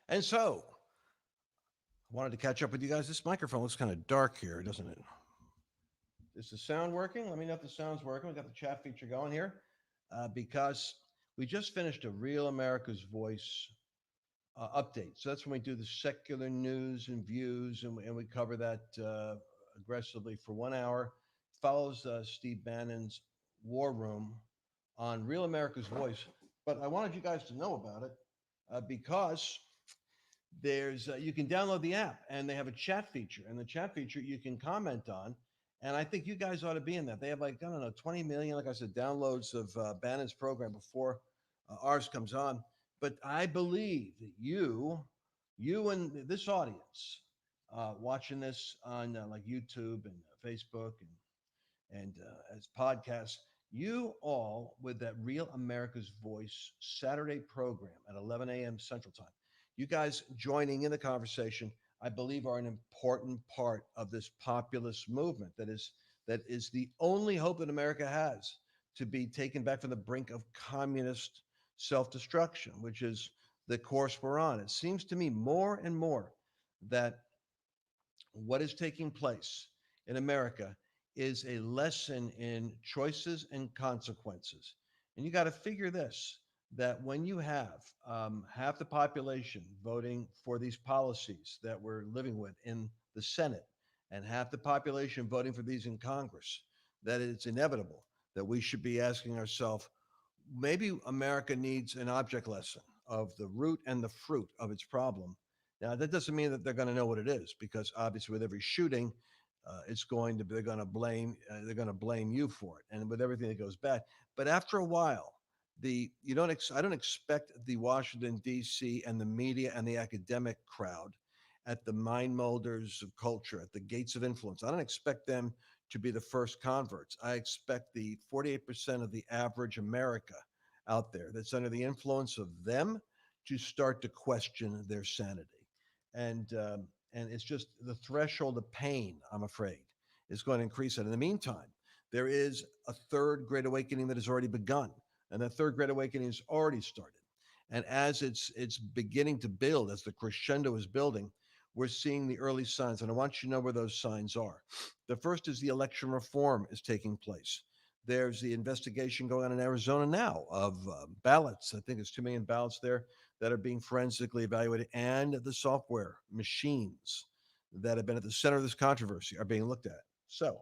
And so, I wanted to catch up with you guys. This microphone looks kind of dark here, doesn't it? Is the sound working? Let me know if the sound's working. We got the chat feature going here because we just finished a Real America's Voice update. So that's when we do the secular news and views, and we cover that aggressively for 1 hour. Follows Steve Bannon's War Room on Real America's Voice. But I wanted you guys to know about it because there's you can download the app and they have a chat feature, and the chat feature you can comment on, and I think you guys ought to be in that. They have, like, I don't know, 20 million, like I said, downloads of Bannon's program before ours comes on. But I believe that you and this audience watching this on like YouTube and Facebook and as podcasts, you all with that Real America's Voice Saturday program at 11 a.m. Central Time, you guys joining in the conversation, I believe, are an important part of this populist movement that is the only hope that America has to be taken back from the brink of communist self-destruction, which is the course we're on. It seems to me more and more that what is taking place in America is a lesson in choices and consequences. And you got to figure this, that when you have half the population voting for these policies that we're living with in the Senate and half the population voting for these in Congress, that it's inevitable that we should be asking ourselves, maybe America needs an object lesson of the root and the fruit of its problem. Now, that doesn't mean that they're going to know what it is, because obviously, with every shooting, it's going to they're going to blame you for it, and with everything that goes bad. But after a while, I don't expect the Washington D.C. and the media and the academic crowd at the mind molders of culture, at the gates of influence. I don't expect them to be the first converts. I expect the 48% of the average America out there that's under the influence of them to start to question their sanity. And it's just the threshold of pain, I'm afraid, is going to increase. And in the meantime, there is a third great awakening that has already begun. And that third great awakening has already started. And as it's beginning to build, as the crescendo is building, we're seeing the early signs. And I want you to know where those signs are. The first is the election reform is taking place. There's the investigation going on in Arizona now of ballots. I think it's 2 million ballots there that are being forensically evaluated, and the software machines that have been at the center of this controversy are being looked at. So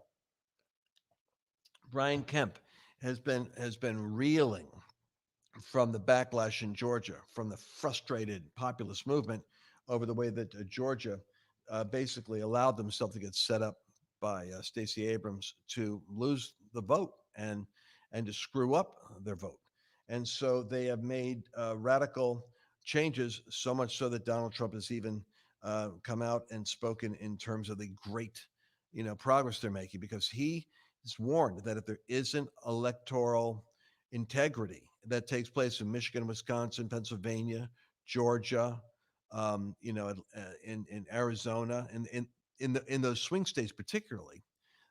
Brian Kemp has been reeling from the backlash in Georgia, from the frustrated populist movement over the way that Georgia basically allowed themselves to get set up by Stacey Abrams to lose the vote and to screw up their vote. And so they have made radical changes, so much so that Donald Trump has even come out and spoken in terms of the great, progress they're making, because he is warned that if there isn't electoral integrity that takes place in Michigan, Wisconsin, Pennsylvania, Georgia, in Arizona, and in those swing states particularly,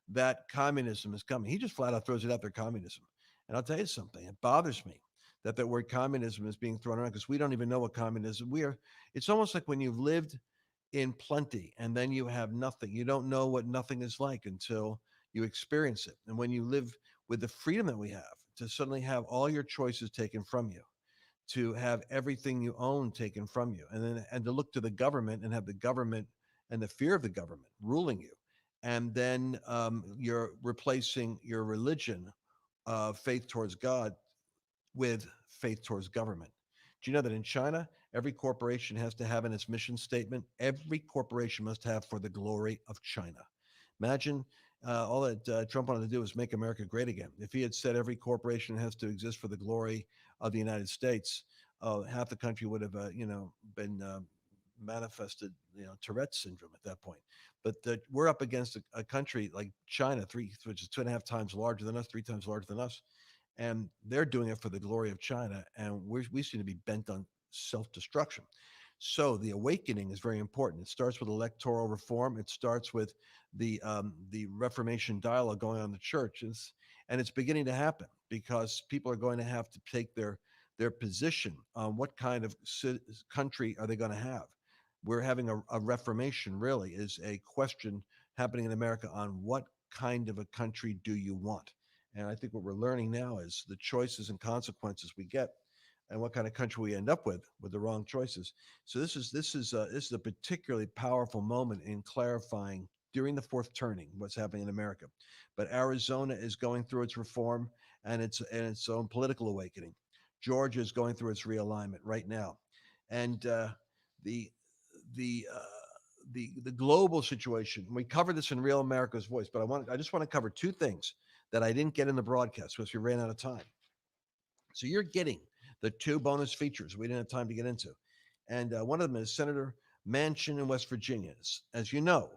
that communism is coming. He just flat out throws it out there, communism. And I'll tell you something, it bothers me that that word communism is being thrown around, because we don't even know what communism we are. It's almost like when you've lived in plenty and then you have nothing. You don't know what nothing is like until you experience it. And when you live with the freedom that we have to suddenly have all your choices taken from you, to have everything you own taken from you, and to look to the government and have the government and the fear of the government ruling you, and then you're replacing your religion, faith towards God, with faith towards government. Do you know that in China, every corporation has to have in its mission statement, every corporation must have "for the glory of China"? Imagine all that Trump wanted to do was make America great again. If he had said every corporation has to exist for the glory of the United States, half the country would have, been manifested, Tourette's syndrome at that point. But we're up against a country like China, which is 2.5 times larger than us, 3 times larger than us, and they're doing it for the glory of China, and we seem to be bent on self-destruction. So the awakening is very important. It starts with electoral reform. It starts with the Reformation dialogue going on in the churches, and it's beginning to happen because people are going to have to take their their position on what kind of country are they going to have. We're having a reformation, really, is a question happening in America on what kind of a country do you want. And I think what we're learning now is the choices and consequences we get, and what kind of country we end up with the wrong choices. So this is a particularly powerful moment in clarifying during the fourth turning what's happening in America. But Arizona is going through its reform and its own political awakening. Georgia is going through its realignment right now, and the the uh, the global situation. We covered this in Real America's Voice, but I just want to cover two things that I didn't get in the broadcast because we ran out of time. So you're getting the two bonus features we didn't have time to get into, and one of them is Senator Manchin in West Virginia. As you know,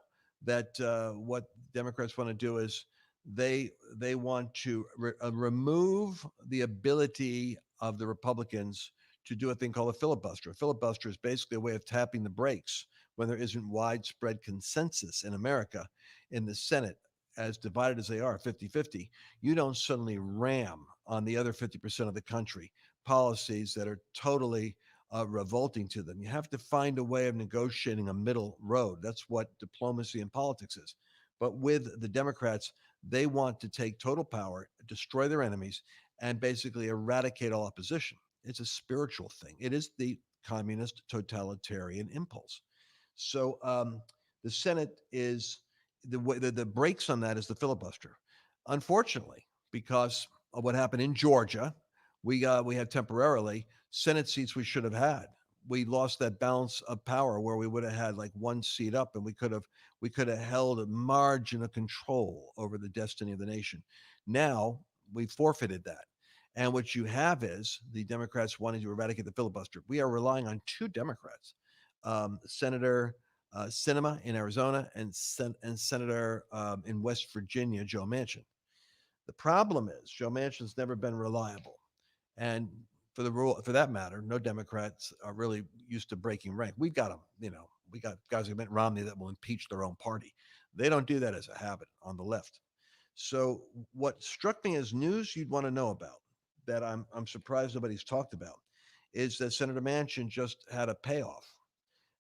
that what Democrats want to do is they want to remove the ability of the Republicans to do a thing called a filibuster. A filibuster is basically a way of tapping the brakes when there isn't widespread consensus in America in the Senate, as divided as they are 50-50. You don't suddenly ram on the other 50% of the country policies that are totally revolting to them. You have to find a way of negotiating a middle road. That's what diplomacy and politics is. But with the Democrats, they want to take total power, destroy their enemies, and basically eradicate all opposition. It's a spiritual thing. It is the communist totalitarian impulse. So the Senate is the brakes on that is the filibuster. Unfortunately, because of what happened in Georgia, we had temporarily Senate seats we should have had. We lost that balance of power where we would have had like one seat up, and we could have held a margin of control over the destiny of the nation. Now we forfeited that. And what you have is the Democrats wanting to eradicate the filibuster. We are relying on two Democrats, Senator Sinema in Arizona and Senator in West Virginia, Joe Manchin. The problem is Joe Manchin's never been reliable, and for that matter, no Democrats are really used to breaking rank. We got them, we got guys like Mitt Romney that will impeach their own party. They don't do that as a habit on the left. So what struck me as news you'd want to know about that I'm surprised nobody's talked about is that Senator Manchin just had a payoff,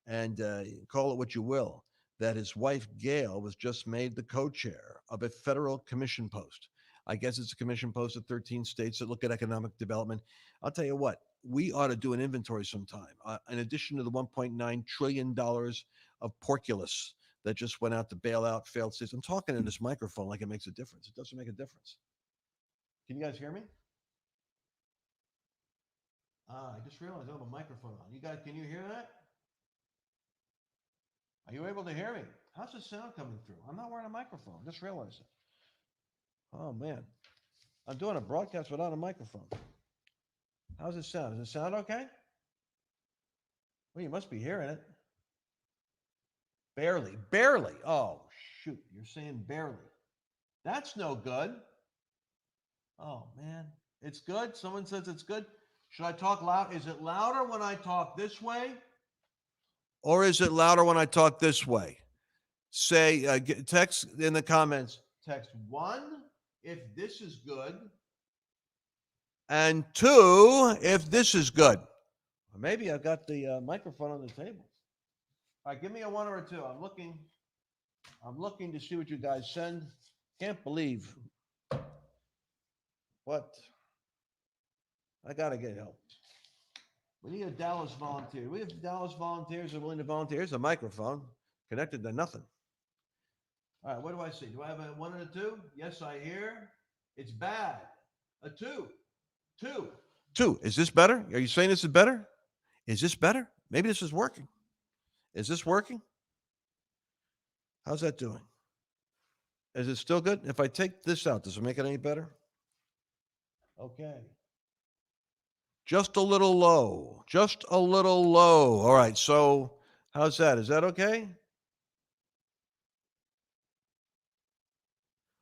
and call it what you will, that his wife Gail was just made the co-chair of a federal commission post. I guess it's a commission post of 13 states that look at economic development. I'll tell you what, we ought to do an inventory sometime. In addition to the $1.9 trillion of porculus that just went out to bail out failed states. I'm talking in this microphone like it makes a difference. It doesn't make a difference. Can you guys hear me? I just realized I have a microphone on. You guys, can you hear that? Are you able to hear me? How's the sound coming through? I'm not wearing a microphone. Just realized it. Oh man, I'm doing a broadcast without a microphone. How's it sound? Does it sound okay? Well, you must be hearing it. Barely, barely. Oh shoot, you're saying barely. That's no good. Oh man, it's good. Someone says it's good. Should I talk loud? Is it louder when I talk this way? Or is it louder when I talk this way? Say, text in the comments, text one if this is good, and two if this is good. Or maybe I've got the microphone on the table. All right, give me a one or a two. I'm looking to see what you guys send. Can't believe what. I gotta get help. We need a Dallas volunteer. We have Dallas volunteers that are willing to volunteer. Here's a microphone connected to nothing. All right, what do I see? Do I have a one and a two? Yes, I hear. It's bad. A two. Two. Two. Is this better? Are you saying this is better? Is this better? Maybe this is working. Is this working? How's that doing? Is it still good? If I take this out, does it make it any better? Okay. Just a little low. Just a little low. All right. So, how's that? Is that okay?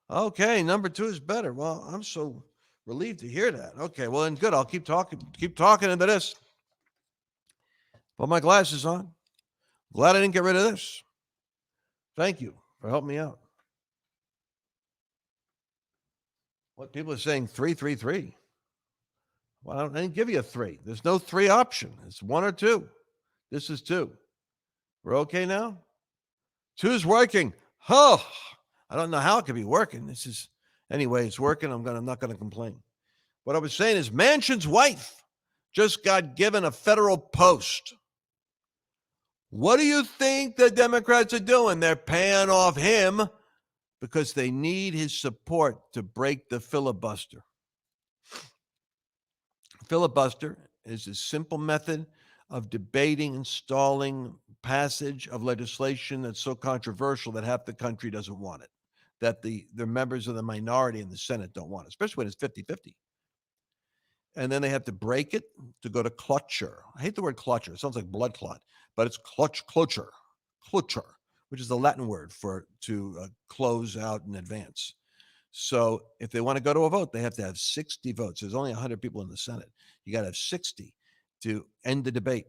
Okay. Number two is better. Well, I'm so relieved to hear that. Okay. Well, then good. I'll keep talking into this. Put my glasses on. Glad I didn't get rid of this. Thank you for helping me out. What people are saying 333. Well, I didn't give you a 3. There's no 3 option. It's 1 or 2. This is 2. We're okay now? 2's working. Oh, I don't know how it could be working. Anyway, it's working. I'm not going to complain. What I was saying is Manchin's wife just got given a federal post. What do you think the Democrats are doing? They're paying off him because they need his support to break the filibuster. Filibuster is a simple method of debating and stalling passage of legislation that's so controversial that half the country doesn't want it, that the members of the minority in the Senate don't want it, especially when it's 50-50. And then they have to break it to go to cloture. I hate the word cloture. It sounds like blood clot, but it's cloture, which is the Latin word for to close out in advance. So if they want to go to a vote, they have to have 60 votes. There's only 100 people in the Senate. You got to have 60 to end the debate.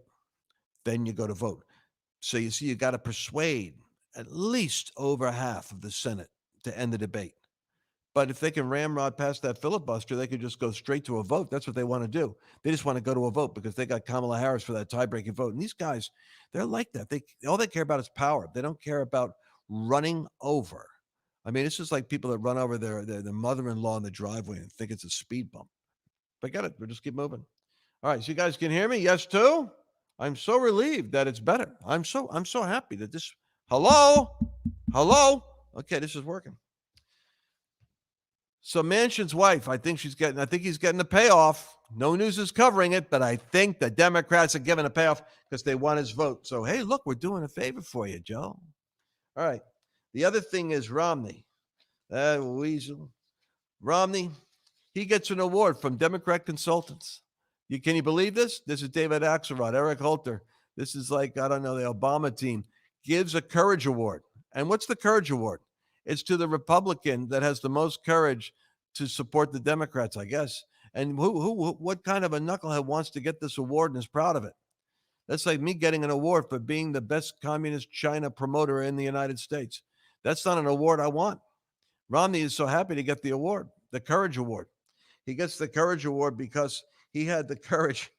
Then you go to vote. So you see, you got to persuade at least over half of the Senate to end the debate. But if they can ramrod past that filibuster, they could just go straight to a vote. That's what they want to do. They just want to go to a vote because they got Kamala Harris for that tie-breaking vote. And these guys, they're like that. All they care about is power. They don't care about running over. I mean, it's just like people that run over their mother-in-law in the driveway and think it's a speed bump. Forget it. We'll just keep moving. All right, so you guys can hear me? Yes, too? I'm so relieved that it's better. I'm so happy that this. Hello? Okay, this is working. So Manchin's wife, I think he's getting the payoff. No news is covering it, but I think the Democrats are giving a payoff because they want his vote. So, hey, look, we're doing a favor for you, Joe. All right. The other thing is Romney. Weasel. Romney, he gets an award from Democrat consultants. Can you believe this? This is David Axelrod, Eric Holter. This is like, I don't know, the Obama team gives a Courage Award. And what's the Courage Award? It's to the Republican that has the most courage to support the Democrats, I guess. And what kind of a knucklehead wants to get this award and is proud of it? That's like me getting an award for being the best communist China promoter in the United States. That's not an award I want. Romney is so happy to get the award, the Courage Award. He gets the Courage Award because he had the courage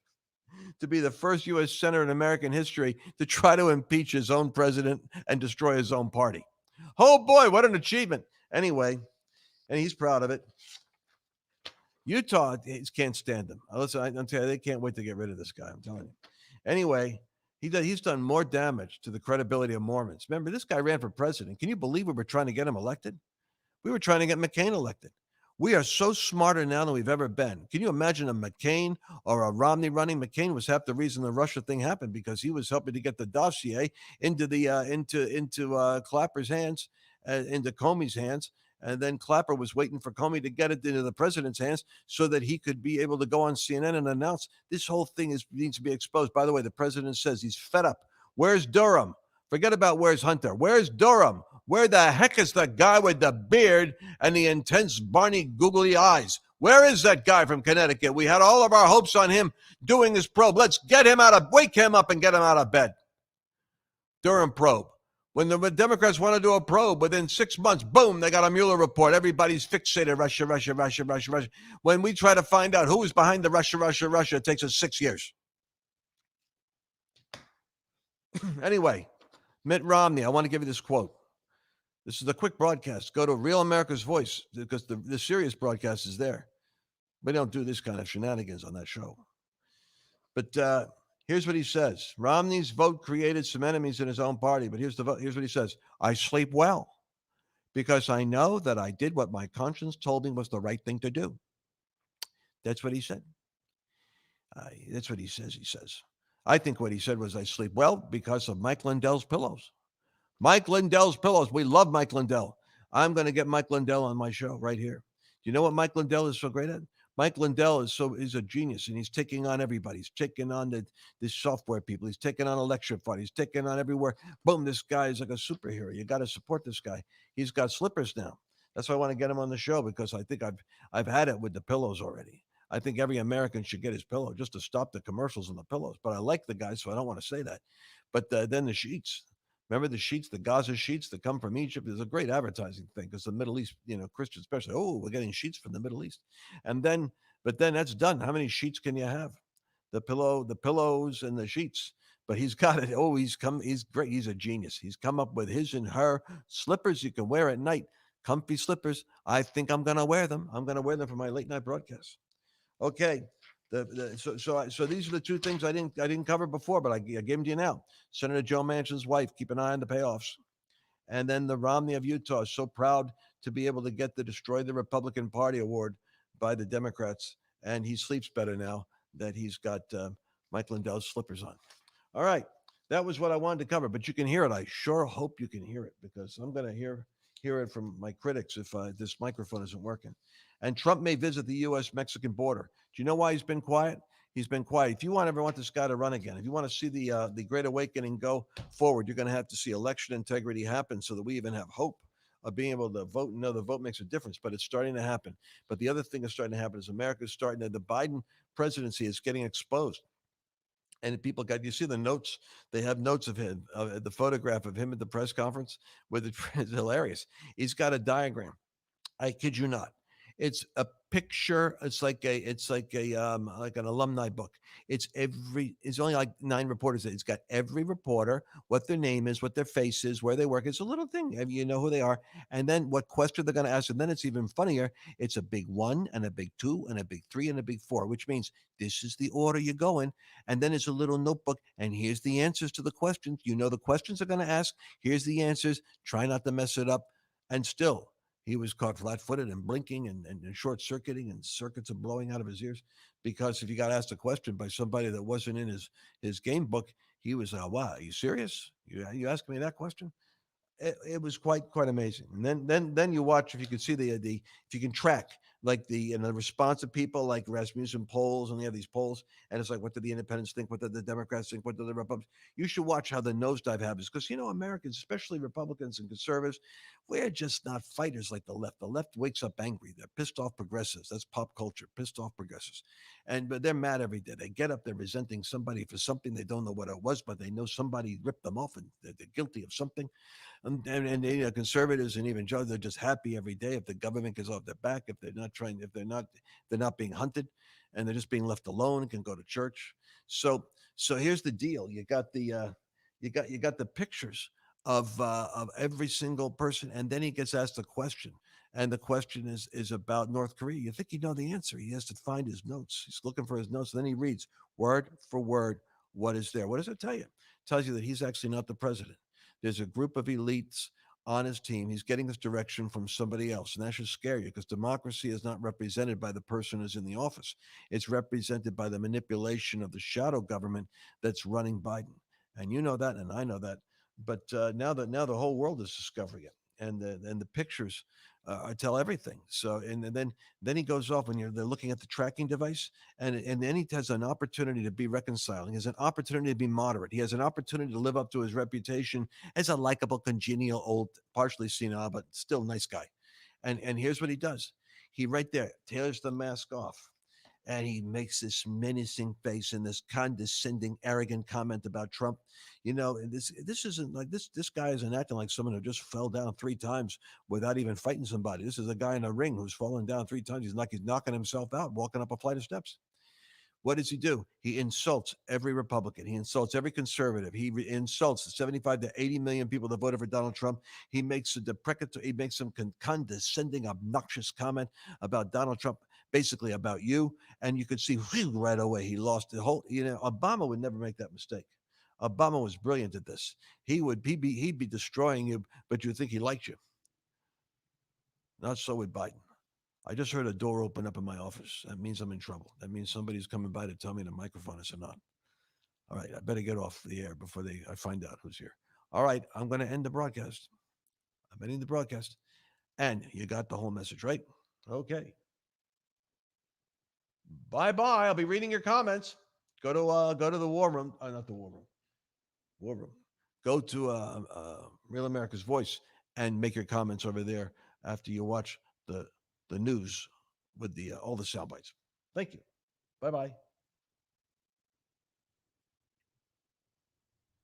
to be the first U.S. senator in American history to try to impeach his own president and destroy his own party. Oh, boy, what an achievement. Anyway, and he's proud of it. Utah can't stand him. Listen, I'm telling you, they can't wait to get rid of this guy. I'm telling you. Anyway, he's done more damage to the credibility of Mormons. Remember, this guy ran for president. Can you believe we were trying to get him elected? We were trying to get McCain elected. We are so smarter now than we've ever been. Can you imagine a McCain or a Romney running? McCain was half the reason the Russia thing happened because he was helping to get the dossier into the into Clapper's hands, into Comey's hands, and then Clapper was waiting for Comey to get it into the president's hands so that he could be able to go on CNN and announce this whole thing needs to be exposed. By the way, the president says he's fed up. Where's Durham? Forget about where's Hunter. Where's Durham? Where the heck is the guy with the beard and the intense Barney googly eyes? Where is that guy from Connecticut? We had all of our hopes on him doing this probe. Let's wake him up and get him out of bed. Durham probe. When the Democrats want to do a probe, within 6 months, boom, they got a Mueller report. Everybody's fixated, Russia. When we try to find out who is behind the Russia, it takes us 6 years. Anyway, Mitt Romney, I want to give you this quote. This is a quick broadcast. Go to Real America's Voice because the serious broadcast is there. We don't do this kind of shenanigans on that show. But here's what he says. Romney's vote created some enemies in his own party, but here's what he says. I sleep well because I know that I did what my conscience told me was the right thing to do. That's what he said. That's what he says. He says. I think what he said was I sleep well because of Mike Lindell's pillows. Mike Lindell's pillows. We love Mike Lindell. I'm going to get Mike Lindell on my show right here. Do you know what Mike Lindell is so great at? Mike Lindell is a genius, and he's taking on everybody. He's taking on the software people. He's taking on Electrify. He's taking on everywhere. Boom, this guy is like a superhero. You got to support this guy. He's got slippers now. That's why I want to get him on the show because I think I've had it with the pillows already. I think every American should get his pillow just to stop the commercials on the pillows. But I like the guy, so I don't want to say that. But then the sheets. Remember the sheets, the Gaza sheets that come from Egypt? There's a great advertising thing because the Middle East, Christians especially, we're getting sheets from the Middle East. And then But then that's done. How many sheets can you have? The pillows, and the sheets. But he's got it. Oh, he's great. He's a genius. He's come up with his and her slippers you can wear at night. Comfy slippers. I think I'm gonna wear them. I'm gonna wear them for my late night broadcast. Okay. So these are the two things I didn't cover before, but I gave them to you now. Senator Joe Manchin's wife. Keep an eye on the payoffs. And then the Romney of Utah is so proud to be able to get the Destroy the Republican Party award by the Democrats. And he sleeps better now that he's got Mike Lindell's slippers on. All right. That was what I wanted to cover, but you can hear it. I sure hope you can hear it because I'm going to hear it from my critics if this microphone isn't working. And Trump may visit the U.S. Mexican border. Do you know why he's been quiet? He's been quiet. If you ever want this guy to run again, if you want to see the Great Awakening go forward, you're going to have to see election integrity happen so that we even have hope of being able to vote and know the vote makes a difference. But it's starting to happen. But the other thing that's starting to happen is America's starting to, the Biden presidency is getting exposed. And people got, you see the notes, they have notes of him, the photograph of him at the press conference with it. It's hilarious. He's got a diagram. I kid you not. It's a picture. It's like an alumni book. It's only like 9 reporters. It's got every reporter, what their name is, what their face is, where they work. It's a little thing. You know who they are. And then what question they're going to ask. And then it's even funnier. It's a big 1 and a big 2 and a big 3 and a big 4, which means this is the order you're going. And then it's a little notebook. And here's the answers to the questions. You know the questions they're going to ask. Here's the answers. Try not to mess it up. And still, he was caught flat-footed and blinking and short-circuiting, and circuits are blowing out of his ears because if you got asked a question by somebody that wasn't in his game book, he was, wow, are you serious? You asking me that question? It was quite amazing. And then you watch if you can see the if you can track like the response of people like Rasmussen polls, and they have these polls, and it's like, what do the independents think? What do the Democrats think? What do the Republicans? You should watch how the nosedive happens because Americans, especially Republicans and conservatives, we're just not fighters like the left. The left wakes up angry. They're pissed off progressives. That's pop culture. Pissed off progressives, but they're mad every day. They get up. They're resenting somebody for something they don't know what it was, but they know somebody ripped them off and they're guilty of something. And conservatives and even Joe, they're just happy every day if the government gets off their back, if they're not being hunted, and they're just being left alone and can go to church. So here's the deal: you got the pictures of every single person, and then he gets asked a question, and the question is about North Korea. You think you know the answer? He has to find his notes. He's looking for his notes, and then he reads word for word what is there. What does it tell you? It tells you that he's actually not the president. There's a group of elites on his team. He's getting this direction from somebody else. And that should scare you because democracy is not represented by the person who's in the office. It's represented by the manipulation of the shadow government that's running Biden. And you know that, and I know that. But now the whole world is discovering it. And the pictures tell everything. So and then he goes off when they're looking at the tracking device, and then he has an opportunity to be reconciling. He has an opportunity to be moderate. He has an opportunity to live up to his reputation as a likable, congenial, old, partially senile, but still nice guy. And here's what he does. He right there tears the mask off and he makes this menacing face and this condescending, arrogant comment about Trump. This isn't like this. This guy isn't acting like someone who just fell down 3 times without even fighting somebody. This is a guy in a ring who's fallen down 3 times. He's knocking himself out, walking up a flight of steps. What does he do? He insults every Republican. He insults every conservative. He insults the 75 to 80 million people that voted for Donald Trump. He makes a deprecatory, he makes some condescending, obnoxious comment about Donald Trump, basically about you. And you could see right away he lost the whole. Obama would never make that mistake. Obama was brilliant at this. He'd be destroying you, but you think he liked you. Not so with Biden. I just heard a door open up in my office. That means I'm in trouble. That means somebody's coming by to tell me the microphone is on. All right, I better get off the air before I find out who's here. All right, I'm going to end the broadcast. I'm ending the broadcast. And you got the whole message, right? Okay. Bye-bye. I'll be reading your comments. Go to the war room. Not the war room. War room. Go to Real America's Voice and make your comments over there after you watch the news with the all the sound bites. Thank you. Bye-bye.